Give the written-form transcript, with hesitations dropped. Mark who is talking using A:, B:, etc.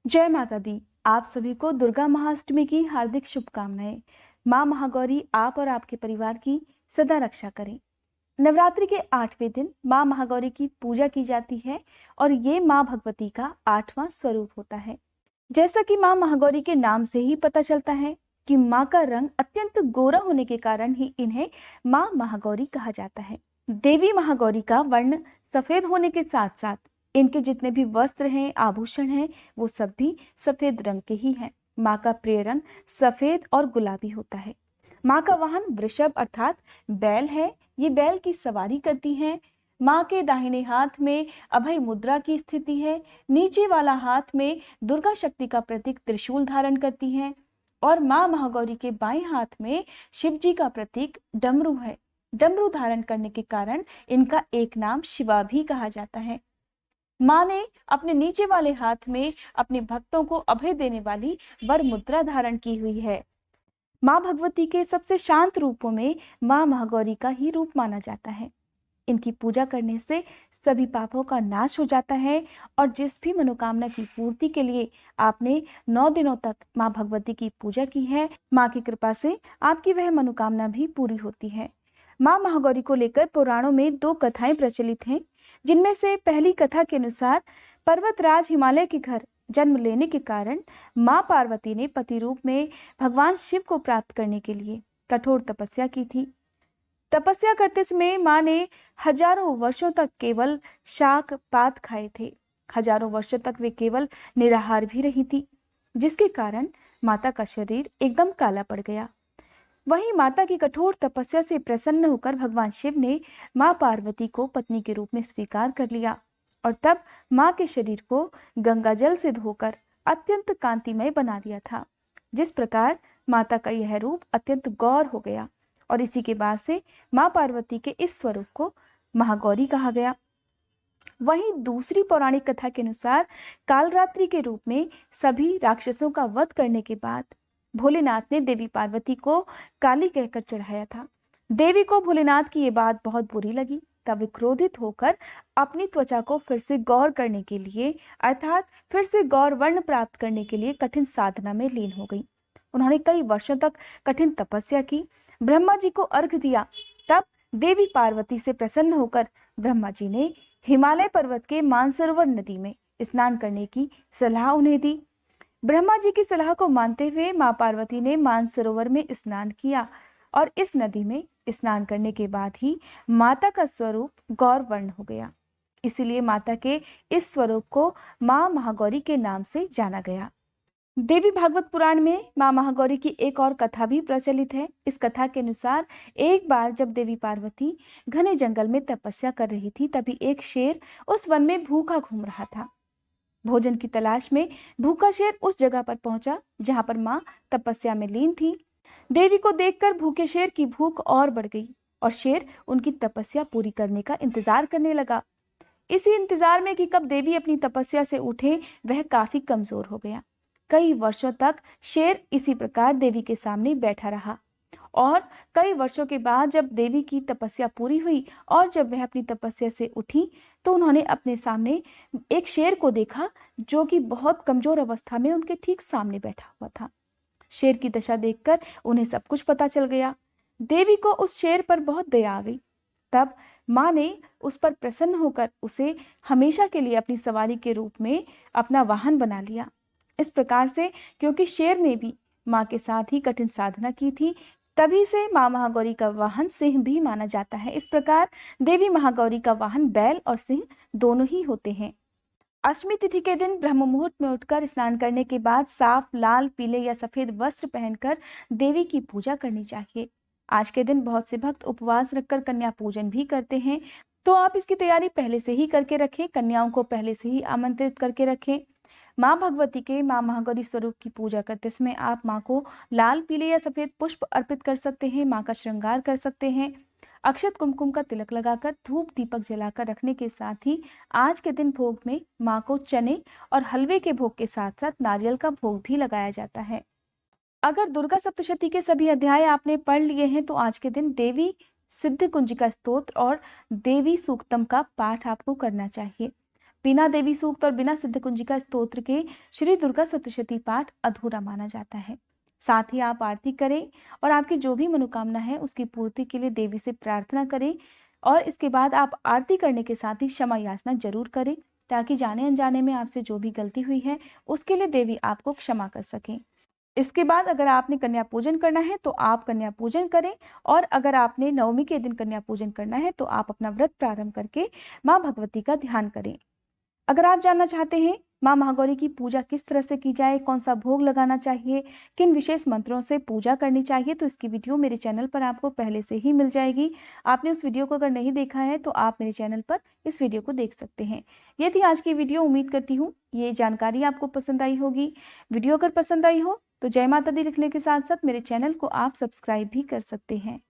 A: जय माता दी। आप सभी को दुर्गा महाअष्टमी की हार्दिक शुभकामनाएं। माँ महागौरी आप और आपके परिवार की सदा रक्षा करें। नवरात्रि के 8वें दिन माँ महागौरी की पूजा की जाती है और ये माँ भगवती का 8वां स्वरूप होता है। जैसा कि माँ महागौरी के नाम से ही पता चलता है कि माँ का रंग अत्यंत गोरा होने के कारण ही इन्हें माँ महागौरी कहा जाता है। देवी महागौरी का वर्ण सफेद होने के साथ साथ इनके जितने भी वस्त्र हैं, आभूषण हैं, वो सब भी सफेद रंग के ही हैं। माँ का प्रिय रंग सफेद और गुलाबी होता है। माँ का वाहन वृषभ अर्थात बैल है। ये बैल की सवारी करती हैं। माँ के दाहिने हाथ में अभय मुद्रा की स्थिति है। नीचे वाला हाथ में दुर्गा शक्ति का प्रतीक त्रिशूल धारण करती हैं और माँ महागौरी के बाएं हाथ में शिव जी का प्रतीक डमरू है। डमरू धारण करने के कारण इनका एक नाम शिवा भी कहा जाता है। माँ ने अपने नीचे वाले हाथ में अपने भक्तों को अभय देने वाली वर मुद्रा धारण की हुई है। माँ भगवती के सबसे शांत रूपों में माँ महागौरी का ही रूप माना जाता है। इनकी पूजा करने से सभी पापों का नाश हो जाता है और जिस भी मनोकामना की पूर्ति के लिए आपने 9 दिनों तक माँ भगवती की पूजा की है, माँ की कृपा से आपकी वह मनोकामना भी पूरी होती है। माँ महागौरी को लेकर पुराणों में 2 कथाएं प्रचलित हैं, जिनमें से पहली कथा के अनुसार पर्वतराज हिमालय के घर जन्म लेने के कारण माँ पार्वती ने पति रूप में भगवान शिव को प्राप्त करने के लिए कठोर तपस्या की थी। तपस्या करते समय माँ ने हजारों वर्षों तक केवल शाक पात खाए थे। हजारों वर्षों तक वे केवल निराहार भी रही थी, जिसके कारण माता का शरीर एकदम काला पड़ गया। वहीं माता की कठोर तपस्या से प्रसन्न होकर भगवान शिव ने माँ पार्वती को पत्नी के रूप में स्वीकार कर लिया और तब माँ के शरीर को गंगा जल से धोकर अत्यंत कांतिमय बना दिया था। जिस प्रकार माता का यह रूप अत्यंत गौर हो गया और इसी के बाद से माँ पार्वती के इस स्वरूप को महागौरी कहा गया। वहीं दूसरी पौराणिक कथा के अनुसार कालरात्रि के रूप में सभी राक्षसों का वध करने के बाद भोलेनाथ ने देवी पार्वती को काली कहकर चढ़ाया था। देवी को भोलेनाथ की ये बात बहुत बुरी लगी। तब वे क्रोधित होकर अपनी त्वचा को फिर से गौर करने के लिए अर्थात फिर से गौर वर्ण प्राप्त करने के लिए कठिन साधना में लीन हो गई। उन्होंने कई वर्षों तक कठिन तपस्या की, ब्रह्मा जी को अर्घ दिया। तब देवी पार्वती से प्रसन्न होकर ब्रह्मा जी ने हिमालय पर्वत के मानसरोवर नदी में स्नान करने की सलाह उन्हें दी। ब्रह्मा जी की सलाह को मानते हुए माँ पार्वती ने मानसरोवर में स्नान किया और इस नदी में स्नान करने के बाद ही माता का स्वरूप गौर वर्ण हो गया। इसीलिए माता के इस स्वरूप को माँ महागौरी के नाम से जाना गया। देवी भागवत पुराण में माँ महागौरी की एक और कथा भी प्रचलित है। इस कथा के अनुसार एक बार जब देवी पार्वती घने जंगल में तपस्या कर रही थी, तभी एक शेर उस वन में भूखा घूम रहा था। भोजन की तलाश में भूखा शेर उस जगह पर पहुंचा जहां पर माँ तपस्या में लीन थी। देवी को देखकर भूखे शेर की भूख और बढ़ गई और शेर उनकी तपस्या पूरी करने का इंतजार करने लगा। इसी इंतजार में कि कब देवी अपनी तपस्या से उठे, वह काफी कमजोर हो गया। कई वर्षों तक शेर इसी प्रकार देवी के सामने बैठा रहा और कई वर्षों के बाद जब देवी की तपस्या पूरी हुई और जब वह अपनी तपस्या से उठी तो उन्होंने अपने सामने एक शेर को देखा जो कि बहुत कमजोर अवस्था में उनके ठीक सामने बैठा हुआ था। शेर की दशा देखकर उन्हें सब कुछ पता चल गया। देवी को उस शेर पर बहुत दया आ गई। तब माँ ने उस पर प्रसन्न होकर उसे हमेशा के लिए अपनी सवारी के रूप में अपना वाहन बना लिया। इस प्रकार से क्योंकि शेर ने भी माँ के साथ ही कठिन साधना की थी, तभी से माँ महागौरी का वाहन सिंह भी माना जाता है। इस प्रकार देवी महागौरी का वाहन बैल और सिंह दोनों ही होते हैं। अष्टमी तिथि के दिन ब्रह्म मुहूर्त में उठकर स्नान करने के बाद साफ लाल, पीले या सफेद वस्त्र पहनकर देवी की पूजा करनी चाहिए। आज के दिन बहुत से भक्त उपवास रखकर कन्या पूजन भी करते हैं, तो आप इसकी तैयारी पहले से ही करके रखें। कन्याओं को पहले से ही आमंत्रित करके रखें। माँ भगवती के माँ महागौरी स्वरूप की पूजा करते समय आप माँ को लाल, पीले या सफेद पुष्प अर्पित कर सकते हैं। माँ का श्रृंगार कर सकते हैं। अक्षत कुमकुम का तिलक लगाकर धूप दीपक जलाकर रखने के साथ ही आज के दिन भोग में माँ को चने और हलवे के भोग के साथ साथ नारियल का भोग भी लगाया जाता है। अगर दुर्गा सप्तशती के सभी अध्याय आपने पढ़ लिए हैं तो आज के दिन देवी सिद्ध कुंजिका स्तोत्र और देवी सूक्तम का पाठ आपको करना चाहिए। बिना देवी सूक्त और बिना सिद्धकुंजिका स्तोत्र के श्री दुर्गा सप्तशती पाठ अधूरा माना जाता है। साथ ही आप आरती करें और आपकी जो भी मनोकामना है उसकी पूर्ति के लिए देवी से प्रार्थना करें। और इसके बाद आप आरती करने के साथ ही क्षमा याचना जरूर करें, ताकि जाने अनजाने में आपसे जो भी गलती हुई है उसके लिए देवी आपको क्षमा कर सकें। इसके बाद अगर आपने कन्या पूजन करना है तो आप कन्या पूजन करें, और अगर आपने नवमी के दिन कन्या पूजन करना है तो आप अपना व्रत प्रारंभ करके माँ भगवती का ध्यान करें। अगर आप जानना चाहते हैं माँ महागौरी की पूजा किस तरह से की जाए, कौन सा भोग लगाना चाहिए, किन विशेष मंत्रों से पूजा करनी चाहिए, तो इसकी वीडियो मेरे चैनल पर आपको पहले से ही मिल जाएगी। आपने उस वीडियो को अगर नहीं देखा है तो आप मेरे चैनल पर इस वीडियो को देख सकते हैं। ये थी आज की वीडियो। उम्मीद करती हूँ ये जानकारी आपको पसंद आई होगी। वीडियो अगर पसंद आई हो तो जय माता दी लिखने के साथ साथ मेरे चैनल को आप सब्सक्राइब भी कर सकते हैं।